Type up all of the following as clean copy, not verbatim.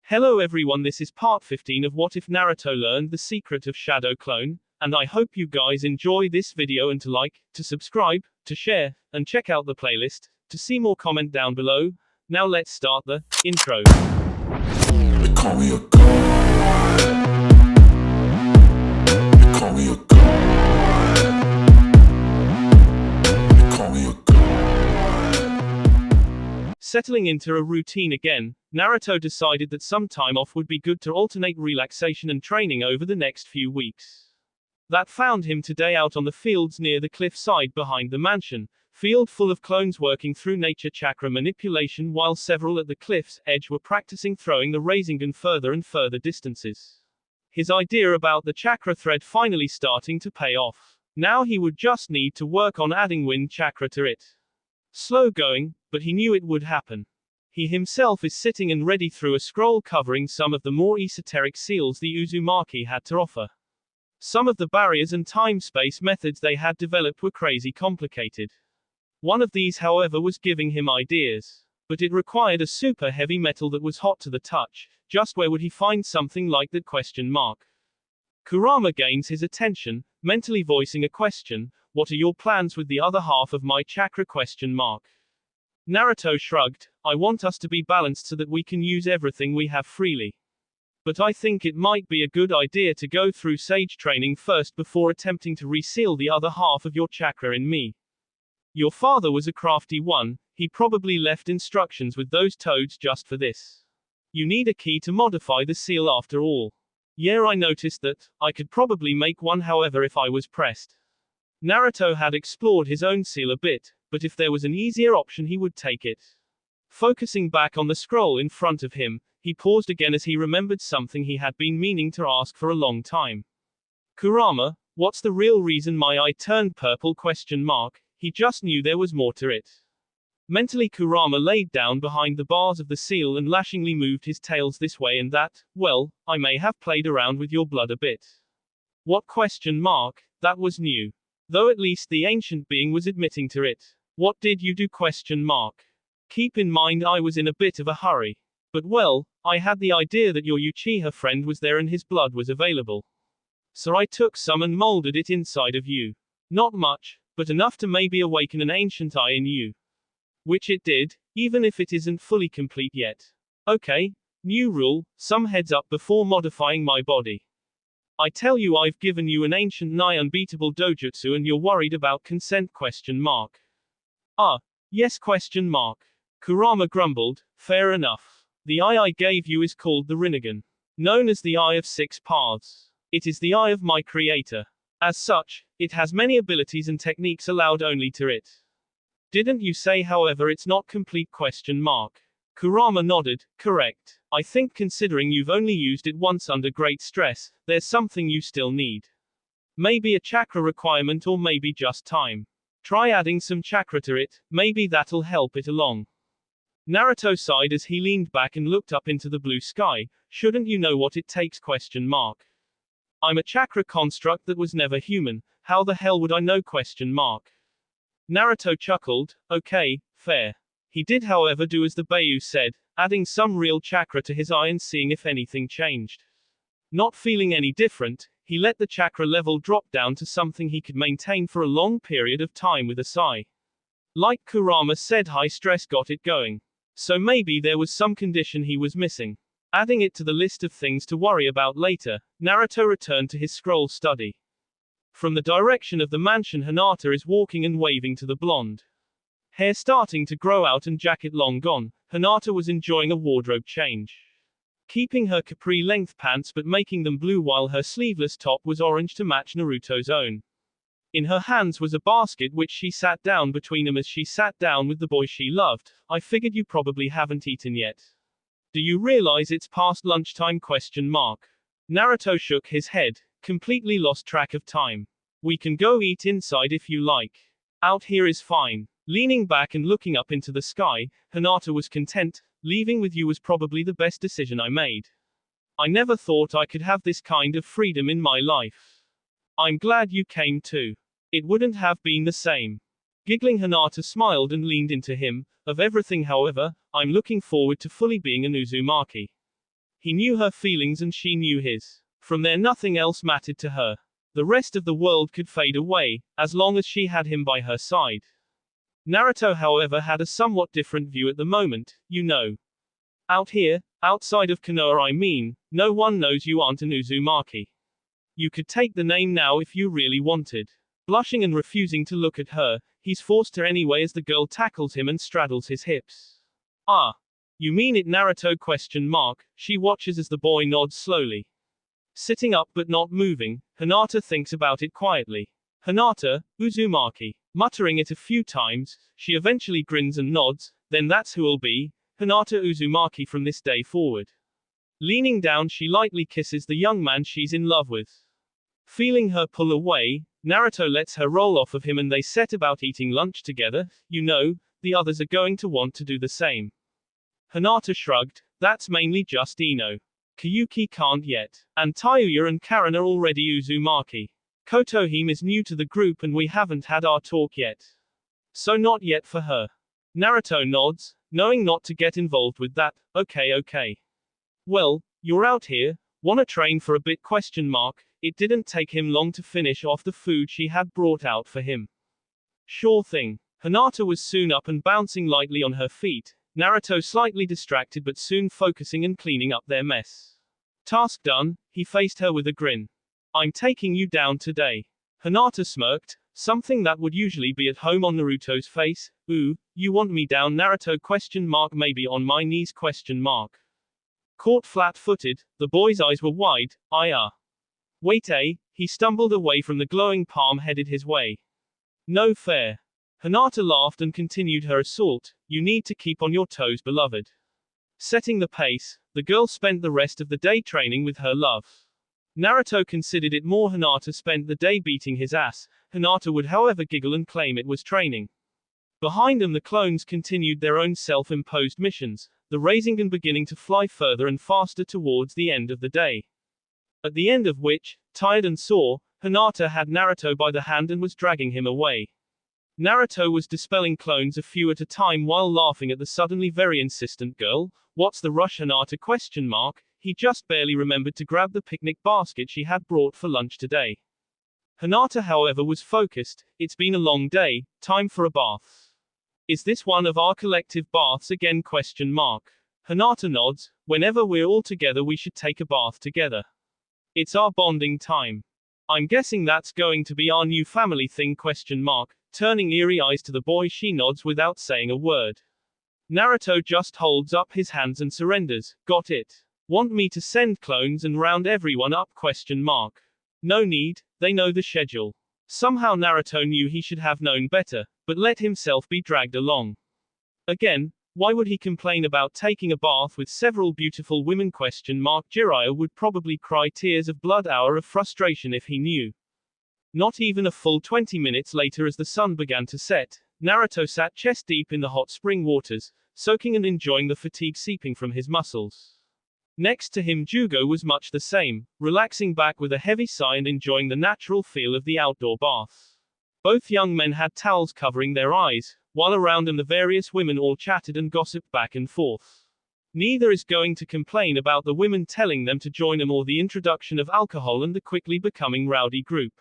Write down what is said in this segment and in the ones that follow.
Hello everyone, this is part 15 of What If Naruto Learned the Secret of Shadow Clone, and I hope you guys enjoy this video and to like, to subscribe, to share, and check out the playlist, to see more comment down below. Now let's start the intro. They call me a god. They call me a god. They call me a god. Settling into a routine again, Naruto decided that some time off would be good to alternate relaxation and training over the next few weeks. That found him today out on the fields near the cliffside behind the mansion, field full of clones working through nature chakra manipulation while several at the cliff's edge were practicing throwing the rinnegan further and further distances. His idea about the chakra thread finally starting to pay off. Now he would just need to work on adding wind chakra to it. Slow going, but he knew it would happen. He himself is sitting and ready through a scroll covering some of the more esoteric seals the Uzumaki had to offer. Some of the barriers and time-space methods they had developed were crazy complicated. One of these, however, was giving him ideas. But it required a super heavy metal that was hot to the touch. Just where would he find something like that? Kurama gains his attention, mentally voicing a question: what are your plans with the other half of my chakra? Naruto shrugged. I want us to be balanced so that we can use everything we have freely. But I think it might be a good idea to go through sage training first before attempting to reseal the other half of your chakra in me. Your father was a crafty one, he probably left instructions with those toads just for this. You need a key to modify the seal after all. Yeah, I noticed that. I could probably make one, however, if I was pressed. Naruto had explored his own seal a bit, but if there was an easier option he would take it. Focusing back on the scroll in front of him, he paused again as he remembered something he had been meaning to ask for a long time. Kurama, what's the real reason my eye turned purple? He just knew there was more to it. Mentally Kurama laid down behind the bars of the seal and lashingly moved his tails this way and that. Well, I may have played around with your blood a bit. What? That was new. Though at least the ancient being was admitting to it. What did you do? Keep in mind I was in a bit of a hurry. But well, I had the idea that your Uchiha friend was there and his blood was available. So I took some and molded it inside of you. Not much, but enough to maybe awaken an ancient eye in you. Which it did, even if it isn't fully complete yet. Okay, new rule, some heads up before modifying my body. I tell you I've given you an ancient nigh unbeatable dojutsu and you're worried about consent? Yes? Kurama grumbled. Fair enough. The eye I gave you is called the rinnegan. Known as the Eye of Six Paths. It is the eye of my creator. As such, it has many abilities and techniques allowed only to it. Didn't you say, however, it's not complete? Kurama nodded. Correct. I think considering you've only used it once under great stress, there's something you still need. Maybe a chakra requirement or maybe just time. Try adding some chakra to it, maybe that'll help it along. Naruto sighed as he leaned back and looked up into the blue sky. Shouldn't you know what it takes? I'm a chakra construct that was never human, how the hell would I know? Naruto chuckled. Okay, fair. He did, however, do as the Bayou said, adding some real chakra to his eye and seeing if anything changed. Not feeling any different, he let the chakra level drop down to something he could maintain for a long period of time with a sigh. Like Kurama said, high stress got it going. So maybe there was some condition he was missing. Adding it to the list of things to worry about later, Naruto returned to his scroll study. From the direction of the mansion, Hinata is walking and waving to the blonde. Hair starting to grow out and jacket long gone, Hinata was enjoying a wardrobe change. Keeping her capri-length pants but making them blue while her sleeveless top was orange to match Naruto's own. In her hands was a basket which she sat down between them as she sat down with the boy she loved. I figured you probably haven't eaten yet. Do you realize it's past lunchtime? Naruto shook his head, completely lost track of time. We can go eat inside if you like. Out here is fine. Leaning back and looking up into the sky, Hinata was content. Leaving with you was probably the best decision I made. I never thought I could have this kind of freedom in my life. I'm glad you came too. It wouldn't have been the same. Giggling, Hinata smiled and leaned into him. Of everything, however, I'm looking forward to fully being an Uzumaki. He knew her feelings and she knew his. From there nothing else mattered to her. The rest of the world could fade away, as long as she had him by her side. Naruto, however, had a somewhat different view at the moment, you know. Out here, outside of Konoha, I mean, no one knows you aren't an Uzumaki. You could take the name now if you really wanted. Blushing and refusing to look at her, he's forced her anyway as the girl tackles him and straddles his hips. Ah. You mean it, Naruto ? She watches as the boy nods slowly. Sitting up but not moving, Hinata thinks about it quietly. Hinata, Uzumaki. Muttering it a few times, she eventually grins and nods, then that's who'll be, Hinata Uzumaki from this day forward. Leaning down, she lightly kisses the young man she's in love with. Feeling her pull away, Naruto lets her roll off of him and they set about eating lunch together. You know, the others are going to want to do the same. Hinata shrugged, that's mainly just Ino. Kyuki can't yet. And Tayuya and Karen are already Uzumaki. Kotohime is new to the group and we haven't had our talk yet. So not yet for her. Naruto nods, knowing not to get involved with that. Okay. Well, you're out here, wanna train for a bit ? It didn't take him long to finish off the food she had brought out for him. Sure thing. Hinata was soon up and bouncing lightly on her feet. Naruto slightly distracted but soon focusing and cleaning up their mess. Task done, he faced her with a grin. I'm taking you down today. Hinata smirked, something that would usually be at home on Naruto's face. Ooh, you want me down? Naruto ? Maybe on my knees ? Caught flat-footed, the boy's eyes were wide. Wait, he stumbled away from the glowing palm headed his way. No fair. Hinata laughed and continued her assault. You need to keep on your toes, beloved. Setting the pace, the girl spent the rest of the day training with her love. Naruto considered it more Hinata spent the day beating his ass. Hinata would however giggle and claim it was training. Behind them the clones continued their own self-imposed missions, the Rasengan beginning to fly further and faster towards the end of the day. At the end of which, tired and sore, Hinata had Naruto by the hand and was dragging him away. Naruto was dispelling clones a few at a time while laughing at the suddenly very insistent girl. What's the rush, Hinata ? He just barely remembered to grab the picnic basket she had brought for lunch today. Hinata, however, was focused. It's been a long day, time for a bath. Is this one of our collective baths again ? Hinata nods, whenever we're all together we should take a bath together. It's our bonding time. I'm guessing that's going to be our new family thing ? Turning eerie eyes to the boy, she nods without saying a word. Naruto just holds up his hands and surrenders. Got it. Want me to send clones and round everyone up ? No need, they know the schedule. Somehow Naruto knew he should have known better, but let himself be dragged along. Again, why would he complain about taking a bath with several beautiful women ? Jiraiya would probably cry tears of blood hour of frustration if he knew. Not even a full 20 minutes later, as the sun began to set, Naruto sat chest deep in the hot spring waters, soaking and enjoying the fatigue seeping from his muscles. Next to him Jugo was much the same, relaxing back with a heavy sigh and enjoying the natural feel of the outdoor bath. Both young men had towels covering their eyes, while around them the various women all chatted and gossiped back and forth. Neither is going to complain about the women telling them to join them or the introduction of alcohol and the quickly becoming rowdy group.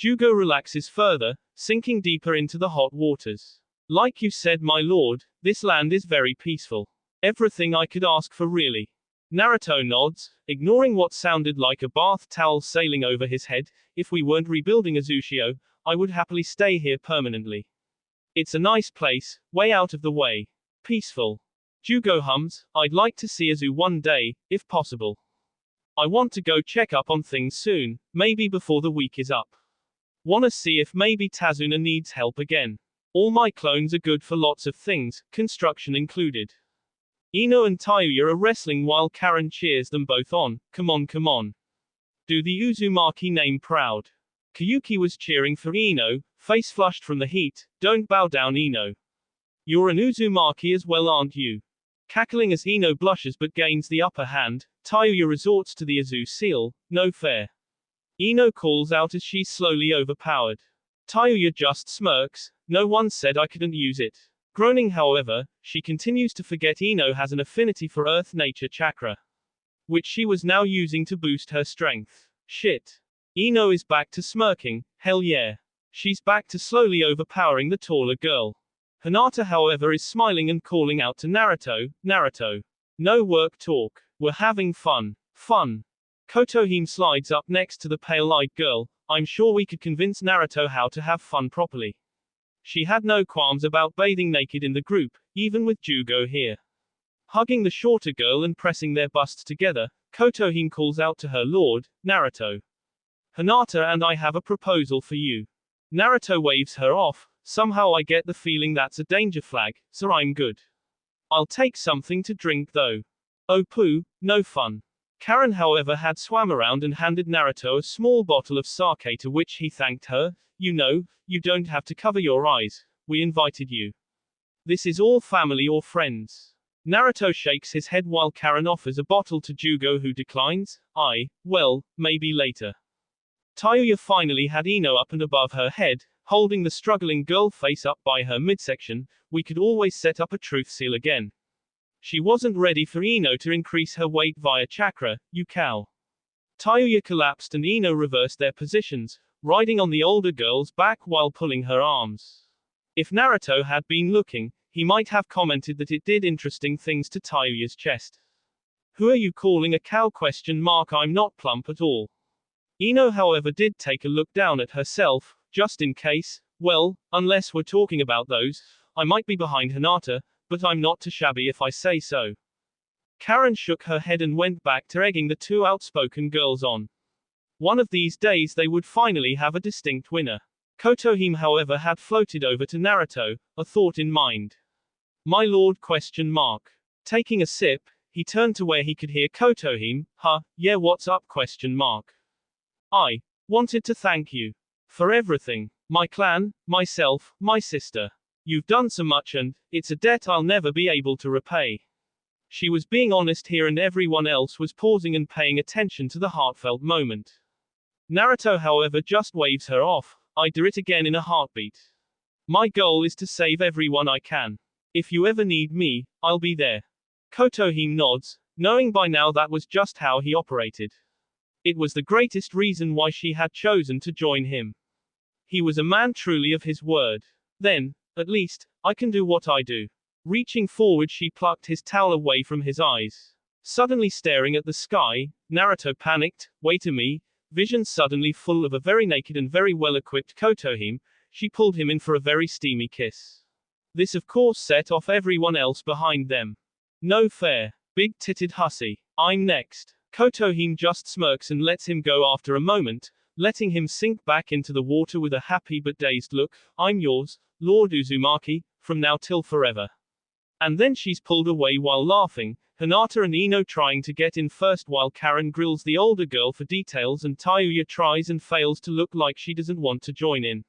Jugo relaxes further, sinking deeper into the hot waters. Like you said, my lord, this land is very peaceful. Everything I could ask for, really. Naruto nods, ignoring what sounded like a bath towel sailing over his head. If we weren't rebuilding Azushio, I would happily stay here permanently. It's a nice place, way out of the way. Peaceful. Jugo hums, I'd like to see Azu one day, if possible. I want to go check up on things soon, maybe before the week is up. Wanna see if maybe Tazuna needs help again. All my clones are good for lots of things, construction included. Ino and Tayuya are wrestling while Karen cheers them both on. Come on. Do the Uzumaki name proud. Kyuki was cheering for Ino, face flushed from the heat. Don't bow down, Ino. You're an Uzumaki as well, aren't you? Cackling as Ino blushes but gains the upper hand, Tayuya resorts to the Azu seal. No fair. Ino calls out as she's slowly overpowered. Tayuya just smirks. No one said I couldn't use it. Groaning, however, she continues to forget Ino has an affinity for Earth Nature chakra. which she was now using to boost her strength. Shit. Ino is back to smirking, hell yeah. She's back to slowly overpowering the taller girl. Hinata, however, is smiling and calling out to Naruto, Naruto. No work talk. We're having fun. Fun. Kotohime slides up next to the pale-eyed girl. I'm sure we could convince Naruto how to have fun properly. She had no qualms about bathing naked in the group, even with Jugo here. Hugging the shorter girl and pressing their busts together, Kotohime calls out to her lord, Naruto. Hinata and I have a proposal for you. Naruto waves her off. Somehow I get the feeling that's a danger flag, so I'm good. I'll take something to drink though. Oh poo, no fun. Karen, however, had swam around and handed Naruto a small bottle of sake, to which he thanked her. You know, you don't have to cover your eyes. We invited you. This is all family or friends. Naruto shakes his head while Karen offers a bottle to Jugo, who declines. Well, maybe later. Tayuya finally had Ino up and above her head, holding the struggling girl face up by her midsection. We could always set up a truth seal again. She wasn't ready for Ino to increase her weight via chakra, you cow. Tayuya collapsed and Ino reversed their positions, riding on the older girl's back while pulling her arms. If Naruto had been looking, he might have commented that it did interesting things to Tayuya's chest. Who are you calling a cow? ? I'm not plump at all. Ino, however, did take a look down at herself, just in case. Well, unless we're talking about those, I might be behind Hinata, but I'm not too shabby if I say so. Karen shook her head and went back to egging the two outspoken girls on. One of these days they would finally have a distinct winner. Kotohime, however, had floated over to Naruto, a thought in mind. My lord ? Taking a sip, he turned to where he could hear Kotohime. Yeah, what's up ? I wanted to thank you for everything. My clan, myself, my sister. You've done so much and it's a debt I'll never be able to repay. She was being honest here and everyone else was pausing and paying attention to the heartfelt moment. Naruto, however, just waves her off. I do it again in a heartbeat. My goal is to save everyone I can. If you ever need me, I'll be there. Kotohime nods, knowing by now that was just how he operated. It was the greatest reason why she had chosen to join him. He was a man truly of his word. Then, at least, I can do what I do. Reaching forward, she plucked his towel away from his eyes. Suddenly staring at the sky, Naruto panicked. Wait a me. Vision suddenly full of a very naked and very well-equipped Kotohime, she pulled him in for a very steamy kiss. This of course set off everyone else behind them. No fair. Big-titted hussy. I'm next. Kotohime just smirks and lets him go after a moment, letting him sink back into the water with a happy but dazed look. I'm yours, Lord Uzumaki, from now till forever. And then she's pulled away while laughing, Hinata and Ino trying to get in first while Karen grills the older girl for details and Tayuya tries and fails to look like she doesn't want to join in.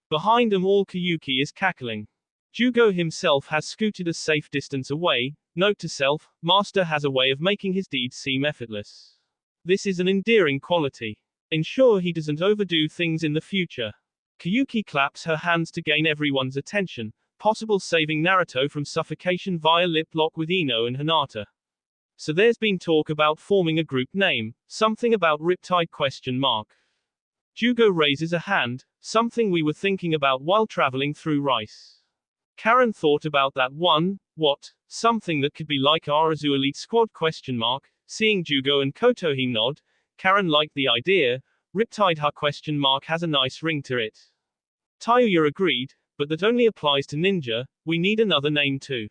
Behind them all, Kyuki is cackling. Jugo himself has scooted a safe distance away. Note to self, Master has a way of making his deeds seem effortless. This is an endearing quality. Ensure he doesn't overdo things in the future. Kyuki claps her hands to gain everyone's attention, possible saving Naruto from suffocation via lip lock with Ino and Hinata. So there's been talk about forming a group name, something about Riptide ? Jugo raises a hand, something we were thinking about while traveling through Rice. Karen thought about that one. What? Something that could be like Arazu Elite Squad ? Seeing Jugo and Kotohime nod, Karen liked the idea. Riptide ? has a nice ring to it. Tayuya agreed, but that only applies to ninja, we need another name too.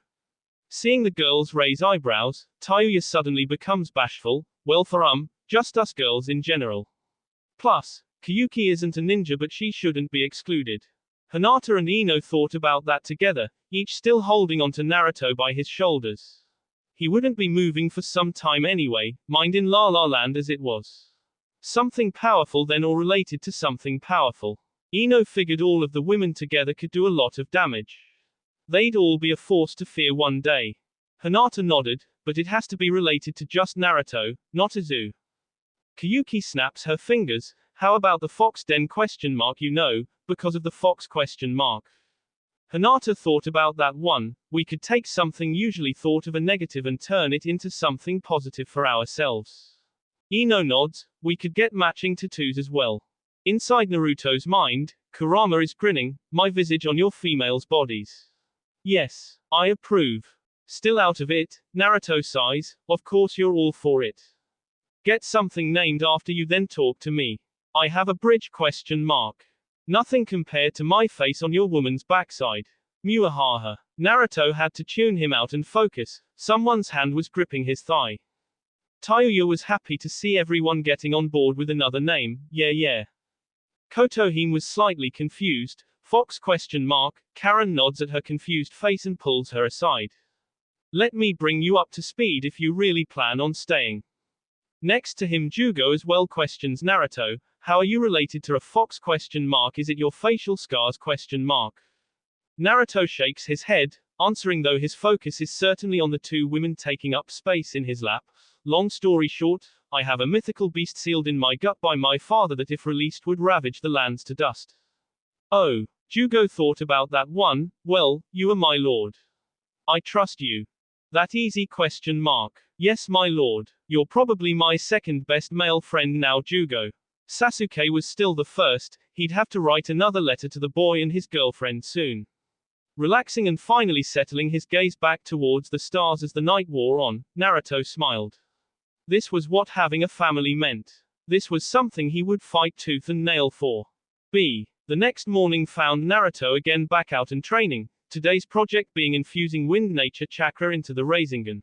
Seeing the girls raise eyebrows, Tayuya suddenly becomes bashful. Well, for just us girls in general. Plus, Kyuki isn't a ninja, but she shouldn't be excluded. Hinata and Ino thought about that together, each still holding onto Naruto by his shoulders. He wouldn't be moving for some time anyway, mind in La La Land as it was. Something powerful then, or related to something powerful. Ino figured all of the women together could do a lot of damage. They'd all be a force to fear one day. Hinata nodded, but it has to be related to just Naruto, not Azu. Kyuki snaps her fingers. How about the fox den ? Because of the fox ? Hinata thought about that one. We could take something usually thought of a negative and turn it into something positive for ourselves. Ino nods. We could get matching tattoos as well. Inside Naruto's mind, Kurama is grinning. My visage on your females' bodies. Yes, I approve. Still out of it, Naruto sighs. Of course you're all for it. Get something named after you, then talk to me. I have a bridge ? Nothing compared to my face on your woman's backside. Muahaha. Naruto had to tune him out and focus. Someone's hand was gripping his thigh. Tayuya was happy to see everyone getting on board with another name. Yeah. Kotohime was slightly confused. Fox ? Karen nods at her confused face and pulls her aside. Let me bring you up to speed if you really plan on staying. Next to him Jugo as well questions Naruto. How are you related to a fox ? Is it your facial scars ? Naruto shakes his head, answering though his focus is certainly on the two women taking up space in his lap. Long story short, I have a mythical beast sealed in my gut by my father that if released would ravage the lands to dust. Oh, Jugo thought about that one. Well, you are my lord. I trust you. That easy ? Yes my lord. You're probably my second best male friend now Jugo. Sasuke was still the first. He'd have to write another letter to the boy and his girlfriend soon. Relaxing and finally settling his gaze back towards the stars as the night wore on, Naruto smiled. This was what having a family meant. This was something he would fight tooth and nail for. The next morning found Naruto again back out and training, today's project being infusing wind nature chakra into the Rasengan.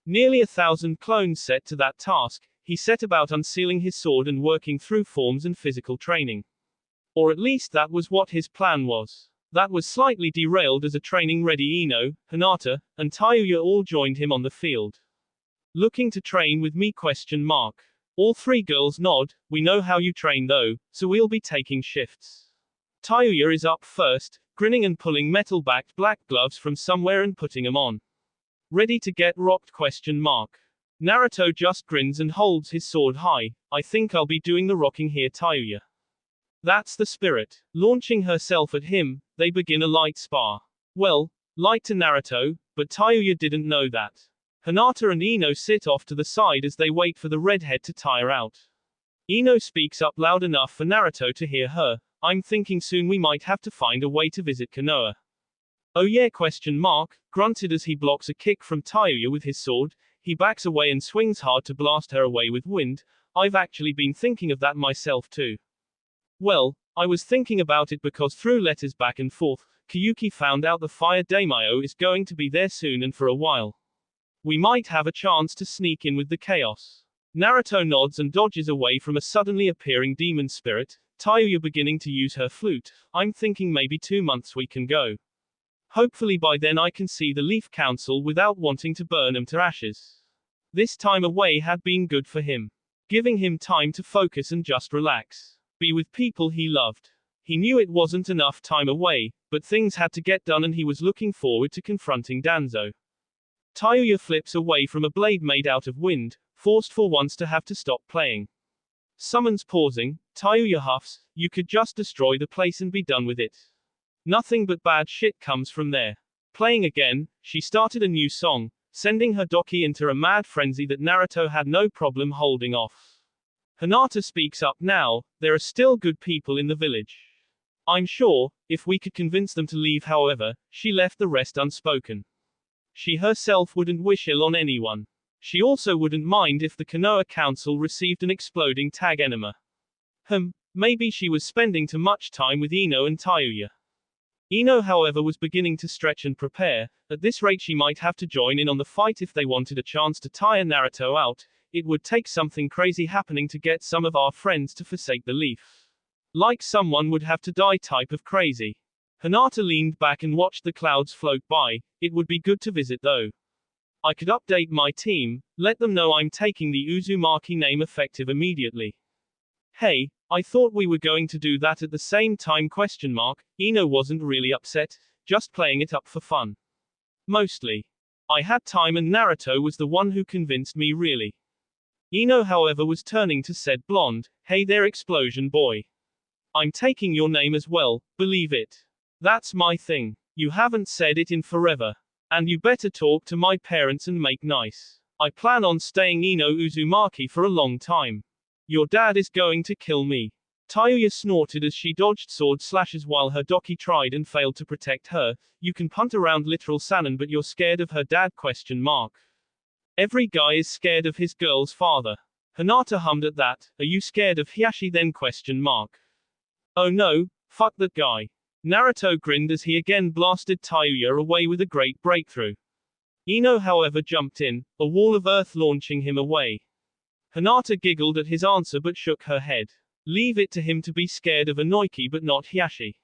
Nearly 1,000 clones set to that task, he set about unsealing his sword and working through forms and physical training. Or at least that was what his plan was. That was slightly derailed as a training-ready Ino, Hinata, and Tayuya all joined him on the field. Looking to train with me ? All three girls nod. We know how you train though, so we'll be taking shifts. Tayuya is up first, grinning and pulling metal-backed black gloves from somewhere and putting them on. Ready to get rocked ? Naruto just grins and holds his sword high. I think I'll be doing the rocking here Tayuya. That's the spirit. Launching herself at him, they begin a light spar. Well, light to Naruto, but Tayuya didn't know that. Hinata and Ino sit off to the side as they wait for the redhead to tire out. Ino speaks up loud enough for Naruto to hear her. I'm thinking soon we might have to find a way to visit Konoha. Oh yeah ? Grunted as he blocks a kick from Tayuya with his sword. He backs away and swings hard to blast her away with wind. I've actually been thinking of that myself too. Well, I was thinking about it because through letters back and forth, Kyuki found out the fire daimyo is going to be there soon and for a while. We might have a chance to sneak in with the chaos. Naruto nods and dodges away from a suddenly appearing demon spirit. Tayuya beginning to use her flute. I'm thinking maybe 2 months we can go. Hopefully by then I can see the Leaf Council without wanting to burn them to ashes. This time away had been good for him. Giving him time to focus and just relax. Be with people he loved. He knew it wasn't enough time away, but things had to get done and he was looking forward to confronting Danzo. Tayuya flips away from a blade made out of wind, forced for once to have to stop playing. Summons pausing, Tayuya huffs, you could just destroy the place and be done with it. Nothing but bad shit comes from there. Playing again, she started a new song, sending her Doki into a mad frenzy that Naruto had no problem holding off. Hinata speaks up now, there are still good people in the village. I'm sure, if we could convince them to leave however, she left the rest unspoken. She herself wouldn't wish ill on anyone. She also wouldn't mind if the Konoha Council received an exploding tag enema. Maybe she was spending too much time with Ino and Tayuya. Ino however was beginning to stretch and prepare. At this rate she might have to join in on the fight if they wanted a chance to tire Naruto out. It would take something crazy happening to get some of our friends to forsake the leaf. Like someone would have to die type of crazy. Hinata leaned back and watched the clouds float by. It would be good to visit though. I could update my team, let them know I'm taking the Uzumaki name effective immediately. Hey, I thought we were going to do that at the same time ? Ino wasn't really upset, just playing it up for fun. Mostly. I had time and Naruto was the one who convinced me really. Ino however was turning to said blonde, hey there explosion boy. I'm taking your name as well, believe it. That's my thing. You haven't said it in forever. And you better talk to my parents and make nice. I plan on staying Ino Uzumaki for a long time. Your dad is going to kill me. Tayuya snorted as she dodged sword slashes while her doki tried and failed to protect her. You can punt around literal Sanin, but you're scared of her dad? Every guy is scared of his girl's father. Hinata hummed at that. Are you scared of Hiashi then? Oh no, fuck that guy. Naruto grinned as he again blasted Tayuya away with a great breakthrough. Ino however jumped in, a wall of earth launching him away. Hinata giggled at his answer but shook her head. Leave it to him to be scared of Inoki but not Hiashi.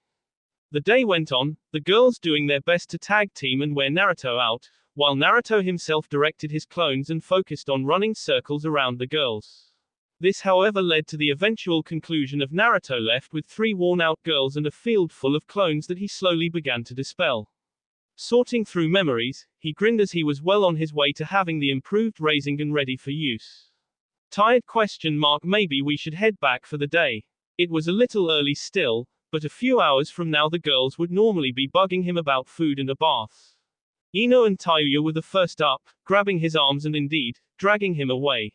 The day went on, the girls doing their best to tag team and wear Naruto out, while Naruto himself directed his clones and focused on running circles around the girls. This however led to the eventual conclusion of Naruto left with 3 worn-out girls and a field full of clones that he slowly began to dispel. Sorting through memories, he grinned as he was well on his way to having the improved Rasengan ready for use. Tired? Maybe we should head back for the day. It was a little early still, but a few hours from now the girls would normally be bugging him about food and a bath. Ino and Tayuya were the first up, grabbing his arms and indeed, dragging him away.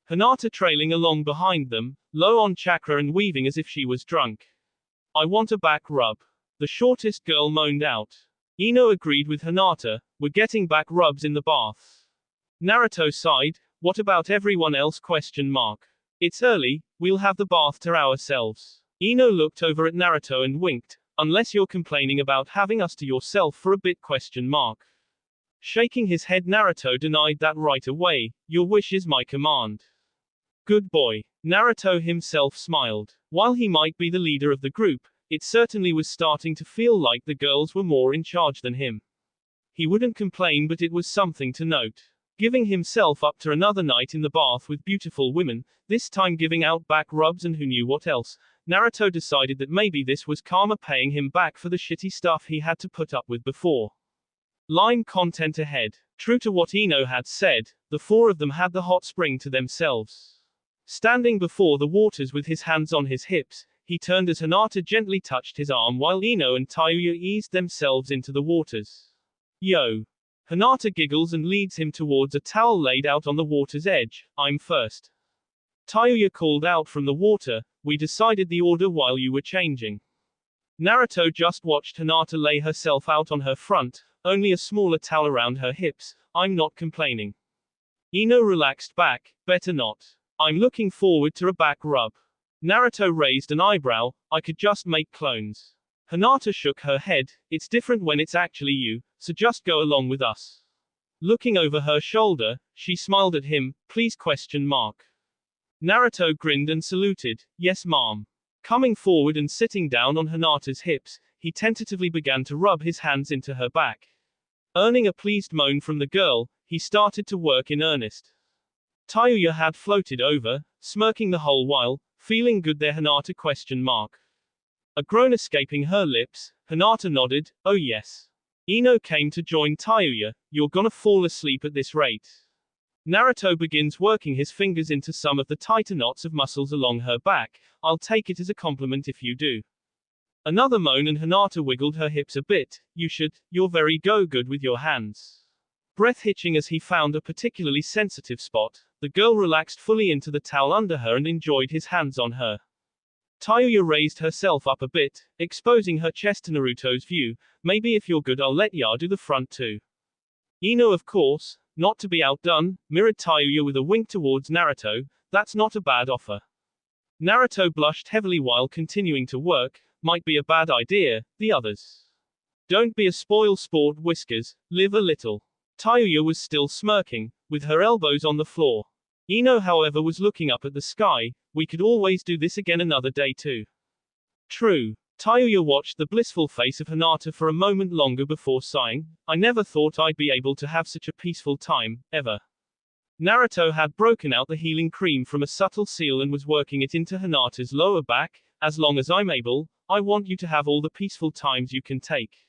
Hinata trailing along behind them, low on chakra and weaving as if she was drunk. I want a back rub. The shortest girl moaned out. Ino agreed with Hinata, we're getting back rubs in the bath. Naruto sighed, what about everyone else? It's early, we'll have the bath to ourselves. Ino looked over at Naruto and winked, unless you're complaining about having us to yourself for a bit? Shaking his head, Naruto denied that right away, your wish is my command. Good boy. Naruto himself smiled. While he might be the leader of the group, it certainly was starting to feel like the girls were more in charge than him. He wouldn't complain, but it was something to note. Giving himself up to another night in the bath with beautiful women, this time giving out back rubs and who knew what else, Naruto decided that maybe this was karma paying him back for the shitty stuff he had to put up with before. Line content ahead. True to what Ino had said, the 4 of them had the hot spring to themselves. Standing before the waters with his hands on his hips, he turned as Hinata gently touched his arm while Ino and Tayuya eased themselves into the waters. Yo. Hinata giggles and leads him towards a towel laid out on the water's edge. I'm first. Tayuya called out from the water, we decided the order while you were changing. Naruto just watched Hinata lay herself out on her front, only a smaller towel around her hips. I'm not complaining. Ino relaxed back, better not. I'm looking forward to a back rub. Naruto raised an eyebrow, I could just make clones. Hinata shook her head, it's different when it's actually you, so just go along with us. Looking over her shoulder, she smiled at him, please? Naruto grinned and saluted, yes ma'am. Coming forward and sitting down on Hinata's hips, he tentatively began to rub his hands into her back. Earning a pleased moan from the girl, he started to work in earnest. Tayuya had floated over, smirking the whole while, feeling good there? A groan escaping her lips, Hinata nodded, oh yes. Ino came to join Tayuya, you're gonna fall asleep at this rate. Naruto begins working his fingers into some of the tighter knots of muscles along her back, I'll take it as a compliment if you do. Another moan and Hinata wiggled her hips a bit, you should, you're very good with your hands. Breath hitching as he found a particularly sensitive spot, the girl relaxed fully into the towel under her and enjoyed his hands on her. Tayuya raised herself up a bit, exposing her chest to Naruto's view, maybe if you're good I'll let ya do the front too. Ino of course, not to be outdone, mirrored Tayuya with a wink towards Naruto, that's not a bad offer. Naruto blushed heavily while continuing to work, might be a bad idea, the others. Don't be a spoil sport Whiskers, live a little. Tayuya was still smirking, with her elbows on the floor. Ino however was looking up at the sky, we could always do this again another day too. True. Tayuya watched the blissful face of Hinata for a moment longer before sighing, I never thought I'd be able to have such a peaceful time, ever. Naruto had broken out the healing cream from a subtle seal and was working it into Hinata's lower back, as long as I'm able, I want you to have all the peaceful times you can take.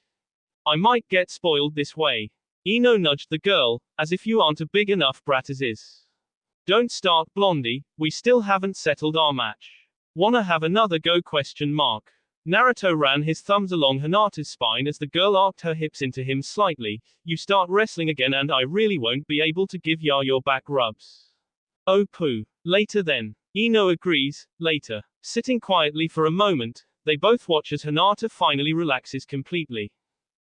I might get spoiled this way. Ino nudged the girl, as if you aren't a big enough brat as is. Don't start Blondie, we still haven't settled our match. Wanna have another go? Naruto ran his thumbs along Hinata's spine as the girl arched her hips into him slightly. You start wrestling again and I really won't be able to give ya your back rubs. Oh poo. Later then. Ino agrees, later. Sitting quietly for a moment, they both watch as Hinata finally relaxes completely.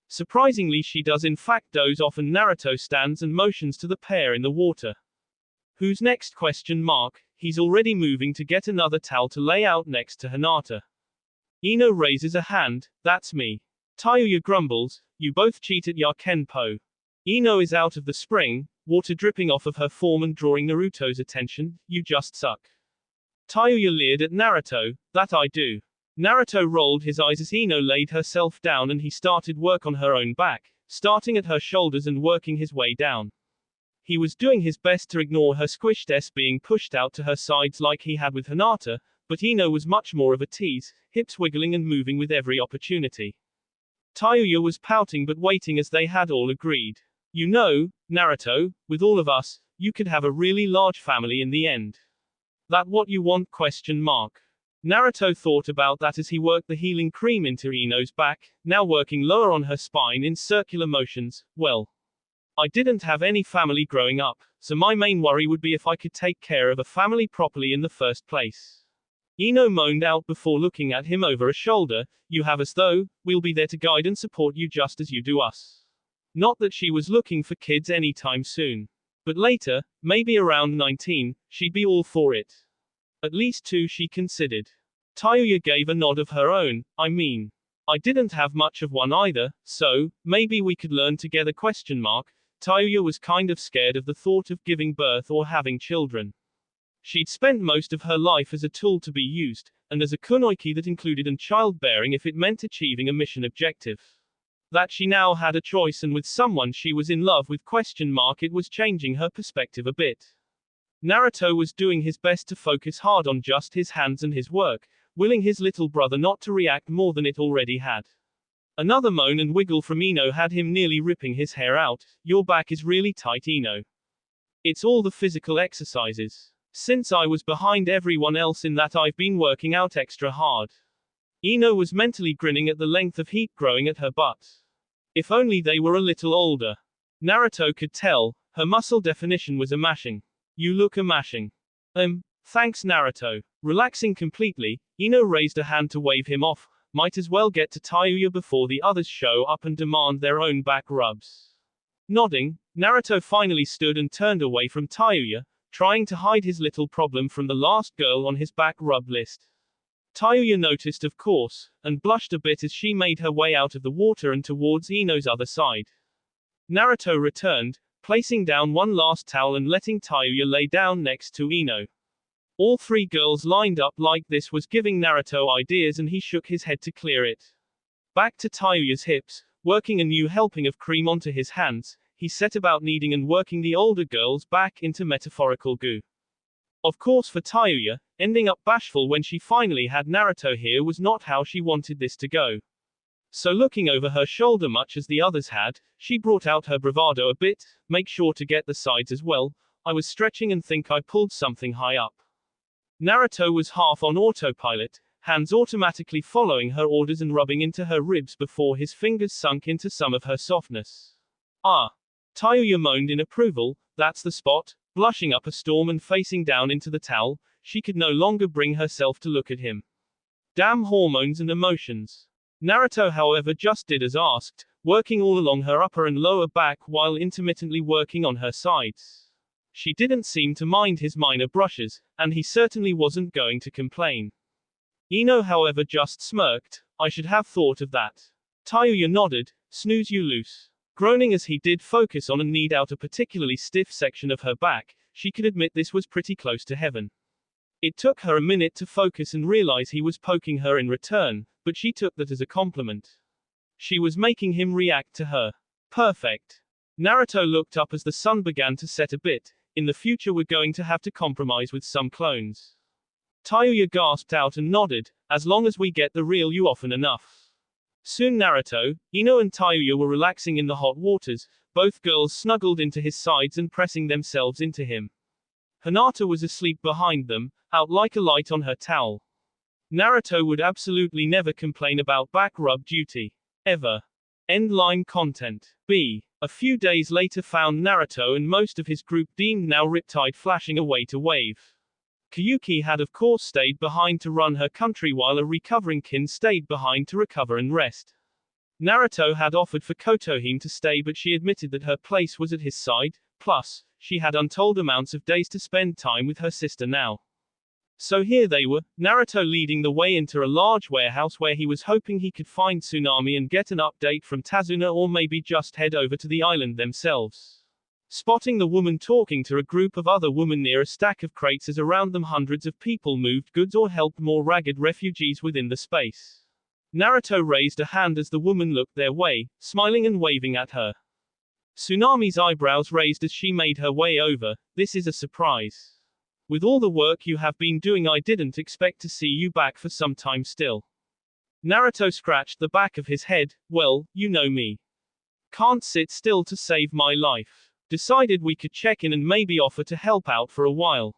Surprisingly she does in fact doze off and Naruto stands and motions to the pair in the water. Who's next? Question mark. He's already moving to get another towel to lay out next to Hinata. Ino raises a hand, that's me. Tayuya grumbles, you both cheat at ya kenpo. Ino is out of the spring, water dripping off of her form and drawing Naruto's attention, you just suck. Tayuya leered at Naruto, that I do. Naruto rolled his eyes as Ino laid herself down and he started work on her own back, starting at her shoulders and working his way down. He was doing his best to ignore her squished s being pushed out to her sides like he had with Hinata, but Ino was much more of a tease, hips wiggling and moving with every opportunity. Tayuya was pouting but waiting as they had all agreed. You know, Naruto, with all of us, you could have a really large family in the end. That what you want? Question mark. Naruto thought about that as he worked the healing cream into Ino's back, now working lower on her spine in circular motions. Well, I didn't have any family growing up, so my main worry would be if I could take care of a family properly in the first place. Ino moaned out before looking at him over a shoulder, you have us though, we'll be there to guide and support you just as you do us. Not that she was looking for kids anytime soon. But later, maybe around 19, she'd be all for it. At least 2 she considered. Tayuya gave a nod of her own, I mean. I didn't have much of one either, so, maybe we could learn together? Question mark. Tayuya was kind of scared of the thought of giving birth or having children. She'd spent most of her life as a tool to be used, and as a kunoichi that included an childbearing if it meant achieving a mission objective. That she now had a choice and with someone she was in love with? Question mark. It was changing her perspective a bit. Naruto was doing his best to focus hard on just his hands and his work, willing his little brother not to react more than it already had. Another moan and wiggle from Ino had him nearly ripping his hair out. Your back is really tight, Ino. It's all the physical exercises. Since I was behind everyone else in that I've been working out extra hard. Ino was mentally grinning at the length of heat growing at her butt. If only they were a little older. Naruto could tell, her muscle definition was a mashing. You look a mashing. Thanks Naruto. Relaxing completely, Ino raised a hand to wave him off, might as well get to Tayuya before the others show up and demand their own back rubs. Nodding, Naruto finally stood and turned away from Tayuya, trying to hide his little problem from the last girl on his back rub list. Tayuya noticed of course, and blushed a bit as she made her way out of the water and towards Ino's other side. Naruto returned, placing down one last towel and letting Tayuya lay down next to Ino. All 3 girls lined up like this was giving Naruto ideas and he shook his head to clear it. Back to Tayuya's hips, working a new helping of cream onto his hands, he set about kneading and working the older girls back into metaphorical goo. Of course for Tayuya, ending up bashful when she finally had Naruto here was not how she wanted this to go. So looking over her shoulder much as the others had, she brought out her bravado a bit, make sure to get the sides as well, I was stretching and think I pulled something high up. Naruto was half on autopilot, hands automatically following her orders and rubbing into her ribs before his fingers sunk into some of her softness. Ah. Tayuya moaned in approval, that's the spot, blushing up a storm and facing down into the towel, she could no longer bring herself to look at him. Damn hormones and emotions. Naruto however just did as asked, working all along her upper and lower back while intermittently working on her sides. She didn't seem to mind his minor brushes, and he certainly wasn't going to complain. Ino however just smirked, I should have thought of that. Tayuya nodded, snooze you loose. Groaning as he did focus on and knead out a particularly stiff section of her back, she could admit this was pretty close to heaven. It took her a minute to focus and realize he was poking her in return, but she took that as a compliment. She was making him react to her. Perfect. Naruto looked up as the sun began to set a bit. In the future we're going to have to compromise with some clones. Tayuya gasped out and nodded, as long as we get the real you often enough. Soon Naruto, Ino and Tayuya were relaxing in the hot waters, both girls snuggled into his sides and pressing themselves into him. Hinata was asleep behind them, out like a light on her towel. Naruto would absolutely never complain about back rub duty. Ever. End line content. B. A few days later found Naruto and most of his group deemed now Riptide flashing away to wave. Kyuki had of course stayed behind to run her country while a recovering Kin stayed behind to recover and rest. Naruto had offered for Kotohime to stay but she admitted that her place was at his side, plus, she had untold amounts of days to spend time with her sister now. So here they were, Naruto leading the way into a large warehouse where he was hoping he could find Tsunami and get an update from Tazuna or maybe just head over to the island themselves. Spotting the woman talking to a group of other women near a stack of crates as around them hundreds of people moved goods or helped more ragged refugees within the space. Naruto raised a hand as the woman looked their way, smiling and waving at her. Tsunami's eyebrows raised as she made her way over. This is a surprise. With all the work you have been doing, I didn't expect to see you back for some time still. Naruto scratched the back of his head. Well, you know me. Can't sit still to save my life. Decided we could check in and maybe offer to help out for a while.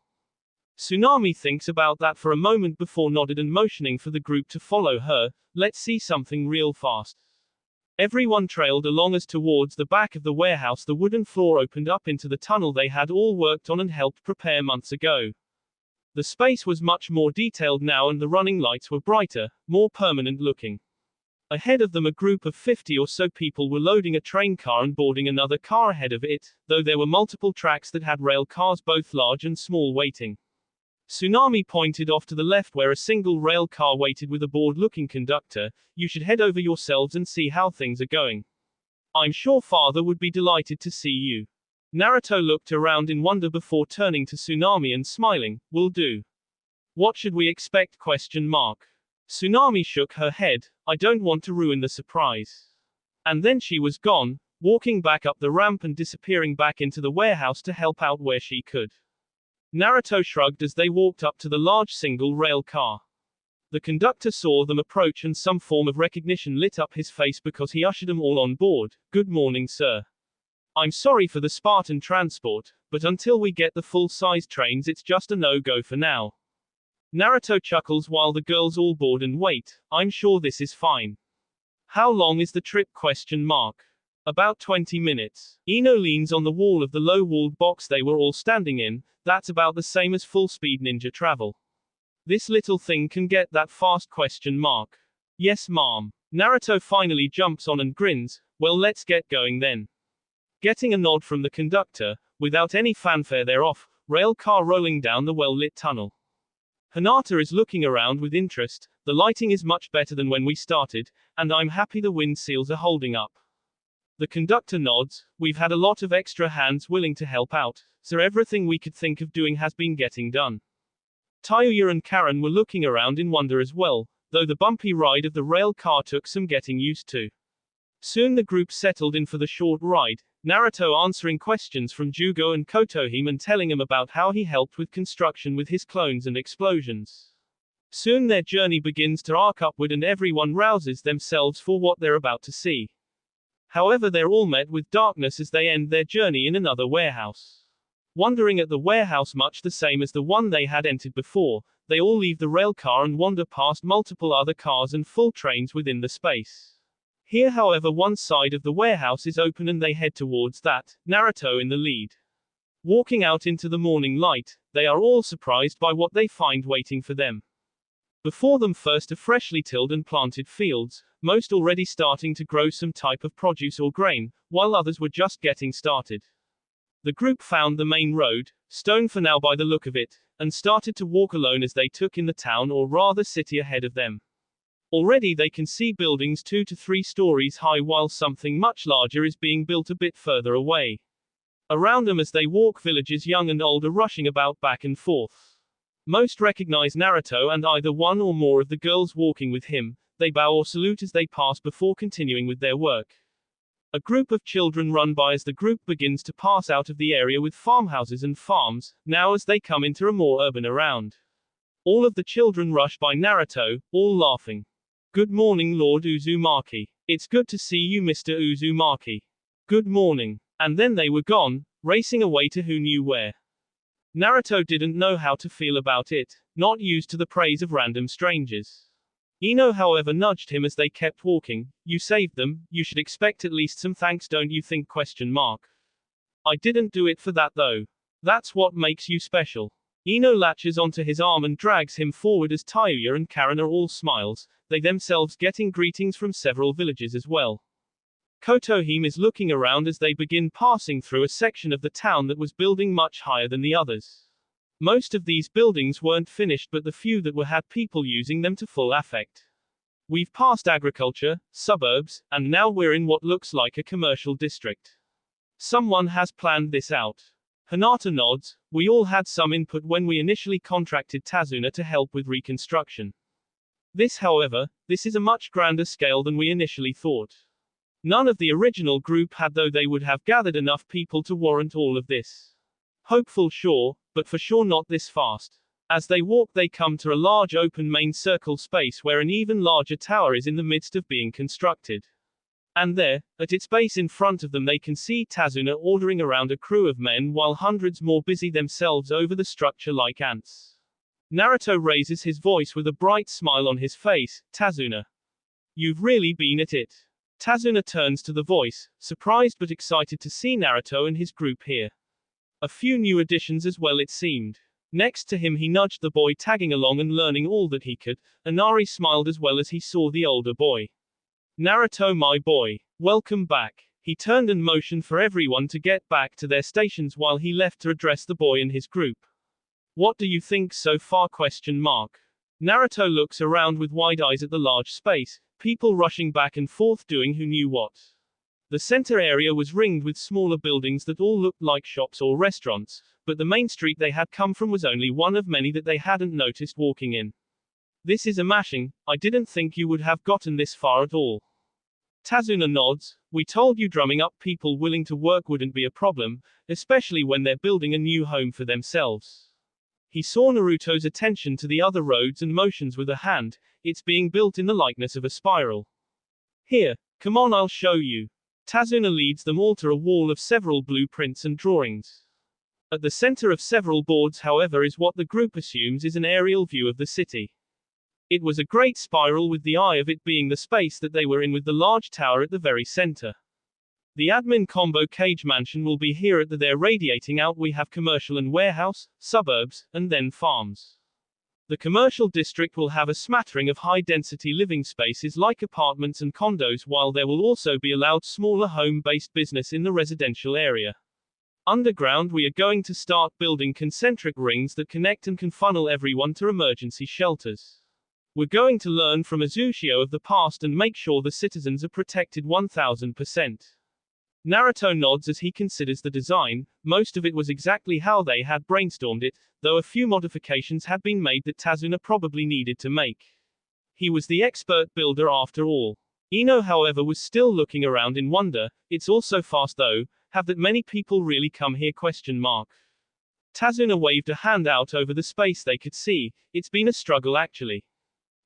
Tsunami thinks about that for a moment before nodded and motioning for the group to follow her. Let's see something real fast. Everyone trailed along as towards the back of the warehouse the wooden floor opened up into the tunnel they had all worked on and helped prepare months ago. The space was much more detailed now and the running lights were brighter, more permanent looking. Ahead of them a group of 50 or so people were loading a train car and boarding another car ahead of it, though there were multiple tracks that had rail cars both large and small waiting. Tsunami pointed off to the left where a single rail car waited with a bored-looking conductor. You should head over yourselves and see how things are going. I'm sure father would be delighted to see you. Naruto looked around in wonder before turning to Tsunami and smiling. Will do. What should we expect? ? Tsunami shook her head. I don't want to ruin the surprise. And then she was gone, walking back up the ramp and disappearing back into the warehouse to help out where she could. Naruto shrugged as they walked up to the large single rail car. The conductor saw them approach and some form of recognition lit up his face because he ushered them all on board. Good morning, sir. I'm sorry for the Spartan transport, but until we get the full-size trains it's just a no-go for now. Naruto chuckles while the girls all board and wait. I'm sure this is fine. How long is the trip? ? About 20 minutes. Ino leans on the wall of the low-walled box they were all standing in. That's about the same as full-speed ninja travel. This little thing can get that fast ? Yes, ma'am. Naruto finally jumps on and grins. Well, let's get going then. Getting a nod from the conductor, without any fanfare they're off, rail car rolling down the well-lit tunnel. Hinata is looking around with interest. The lighting is much better than when we started, and I'm happy the wind seals are holding up. The conductor nods. We've had a lot of extra hands willing to help out, so everything we could think of doing has been getting done. Tayuya and Karen were looking around in wonder as well, though the bumpy ride of the rail car took some getting used to. Soon the group settled in for the short ride, Naruto answering questions from Jugo and Kotohime and telling him about how he helped with construction with his clones and explosions. Soon their journey begins to arc upward and everyone rouses themselves for what they're about to see. However, they're all met with darkness as they end their journey in another warehouse. Wandering at the warehouse much the same as the one they had entered before, they all leave the rail car and wander past multiple other cars and full trains within the space. Here, however, one side of the warehouse is open and they head towards that, Naruto in the lead. Walking out into the morning light, they are all surprised by what they find waiting for them. Before them first are freshly tilled and planted fields, most already starting to grow some type of produce or grain, while others were just getting started. The group found the main road, stone for now by the look of it, and started to walk alone as they took in the town or rather city ahead of them. Already they can see buildings 2 to 3 stories high while something much larger is being built a bit further away. Around them as they walk villagers young and old are rushing about back and forth. Most recognize Naruto and either one or more of the girls walking with him. They bow or salute as they pass before continuing with their work. A group of children run by as the group begins to pass out of the area with farmhouses and farms, now as they come into a more urban around. All of the children rush by Naruto, all laughing. Good morning, Lord Uzumaki. It's good to see you, Mr. Uzumaki. Good morning. And then they were gone, racing away to who knew where. Naruto didn't know how to feel about it, not used to the praise of random strangers. Ino however nudged him as they kept walking. You saved them, you should expect at least some thanks, don't you think? I didn't do it for that though. That's what makes you special. Ino latches onto his arm and drags him forward as Tayuya and Karen are all smiles, they themselves getting greetings from several villages as well. Kotohime is looking around as they begin passing through a section of the town that was building much higher than the others. Most of these buildings weren't finished, but the few that were had people using them to full effect. We've passed agriculture, suburbs, and now we're in what looks like a commercial district. Someone has planned this out. Hinata nods. We all had some input when we initially contracted Tazuna to help with reconstruction. This is a much grander scale than we initially thought. None of the original group had, though they would have gathered enough people to warrant all of this. Hopeful, sure, but for sure not this fast. As they walk, they come to a large open main circle space where an even larger tower is in the midst of being constructed. And there, at its base in front of them, they can see Tazuna ordering around a crew of men while hundreds more busy themselves over the structure like ants. Naruto raises his voice with a bright smile on his face. Tazuna, you've really been at it. Tazuna turns to the voice, surprised but excited to see Naruto and his group here. A few new additions as well, it seemed. Next to him, he nudged the boy, tagging along and learning all that he could. Inari smiled as well as he saw the older boy. Naruto, my boy, welcome back. He turned and motioned for everyone to get back to their stations while he left to address the boy and his group. What do you think so far? Naruto looks around with wide eyes at the large space, people rushing back and forth doing who knew what. The center area was ringed with smaller buildings that all looked like shops or restaurants, but the main street they had come from was only one of many that they hadn't noticed walking in. This is amazing. I didn't think you would have gotten this far at all. Tazuna nods. We told you drumming up people willing to work wouldn't be a problem, especially when they're building a new home for themselves. He saw Naruto's attention to the other roads and motions with a hand. It's being built in the likeness of a spiral. Here, come on, I'll show you. Tazuna leads them all to a wall of several blueprints and drawings. At the center of several boards, however, is what the group assumes is an aerial view of the city. It was a great spiral, with the eye of it being the space that they were in, with the large tower at the very center. The admin combo cage mansion will be here at they're radiating out. We have commercial and warehouse, suburbs, and then farms. The commercial district will have a smattering of high-density living spaces like apartments and condos, while there will also be allowed smaller home-based business in the residential area. Underground, we are going to start building concentric rings that connect and can funnel everyone to emergency shelters. We're going to learn from Azushio of the past and make sure the citizens are protected 1000%. Naruto nods as he considers the design. Most of it was exactly how they had brainstormed it, though a few modifications had been made that Tazuna probably needed to make. He was the expert builder after all. Ino, however, was still looking around in wonder. It's all so fast though. Have that many people really come here? Tazuna waved a hand out over the space they could see. It's been a struggle actually.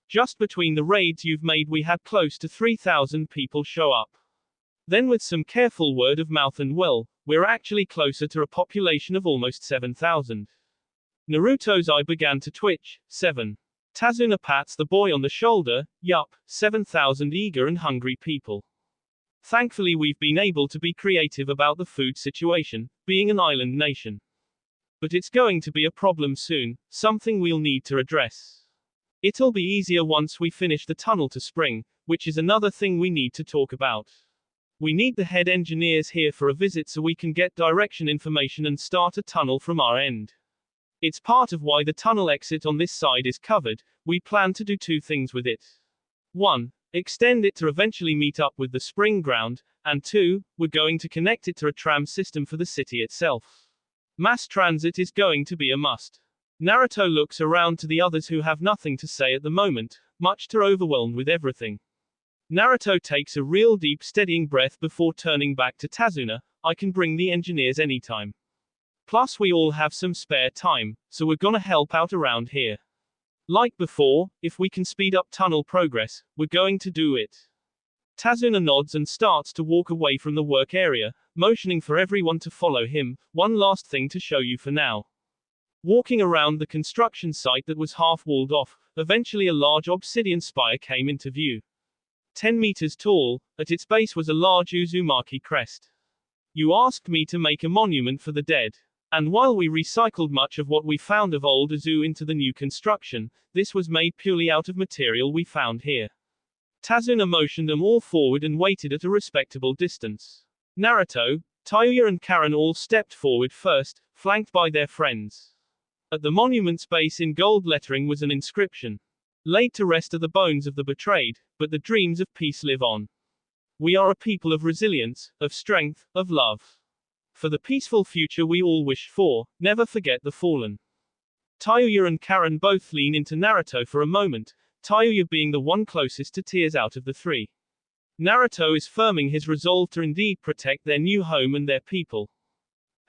Just between the raids you've made, we had close to 3,000 people show up. Then with some careful word of mouth and well, we're actually closer to a population of almost 7,000. Naruto's eye began to twitch. 7. Tazuna pats the boy on the shoulder. Yup, 7,000 eager and hungry people. Thankfully we've been able to be creative about the food situation, being an island nation. But it's going to be a problem soon, something we'll need to address. It'll be easier once we finish the tunnel to Spring, which is another thing we need to talk about. We need the head engineers here for a visit so we can get direction information and start a tunnel from our end. It's part of why the tunnel exit on this side is covered. We plan to do two things with it. 1. Extend it to eventually meet up with the spring ground, and 2. We're going to connect it to a tram system for the city itself. Mass transit is going to be a must. Naruto looks around to the others who have nothing to say at the moment, much too overwhelmed with everything. Naruto takes a real deep steadying breath before turning back to Tazuna. I can bring the engineers anytime. Plus we all have some spare time, so we're gonna help out around here. Like before, if we can speed up tunnel progress, we're going to do it. Tazuna nods and starts to walk away from the work area, motioning for everyone to follow him. One last thing to show you for now. Walking around the construction site that was half walled off, eventually a large obsidian spire came into view. 10 meters tall, at its base was a large Uzumaki crest. You asked me to make a monument for the dead. And while we recycled much of what we found of old Uzu into the new construction, this was made purely out of material we found here. Tazuna motioned them all forward and waited at a respectable distance. Naruto, Tayuya and Karen all stepped forward first, flanked by their friends. At the monument's base in gold lettering was an inscription. Laid to rest are the bones of the betrayed, but the dreams of peace live on. We are a people of resilience, of strength, of love. For the peaceful future we all wish for, never forget the fallen. Tayuya and Karen both lean into Naruto for a moment, Tayuya being the one closest to tears out of the three. Naruto is firming his resolve to indeed protect their new home and their people.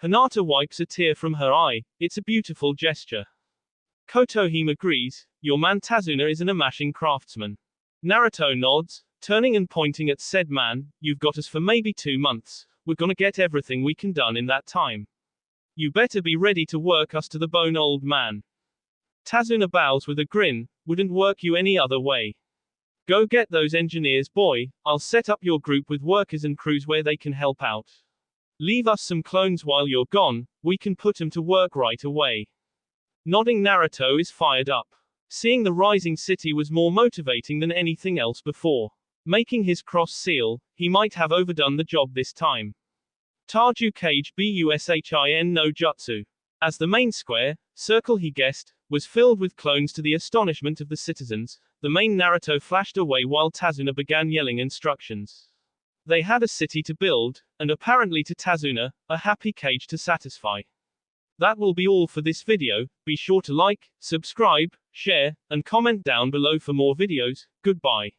Hinata wipes a tear from her eye, it's a beautiful gesture. Kotohime agrees, your man Tazuna is an amashing craftsman. Naruto nods, turning and pointing at said man, you've got us for maybe 2 months, we're gonna get everything we can done in that time. You better be ready to work us to the bone, old man. Tazuna bows with a grin, wouldn't work you any other way. Go get those engineers, boy, I'll set up your group with workers and crews where they can help out. Leave us some clones while you're gone, we can put 'em to work right away. Nodding, Naruto is fired up. Seeing the rising city was more motivating than anything else before. Making his cross seal, he might have overdone the job this time. Taju Kage Bushin no Jutsu. As the main square, circle he guessed, was filled with clones to the astonishment of the citizens, the main Naruto flashed away while Tazuna began yelling instructions. They had a city to build, and apparently to Tazuna, a happy Kage to satisfy. That will be all for this video, be sure to like, subscribe, share, and comment down below for more videos, goodbye.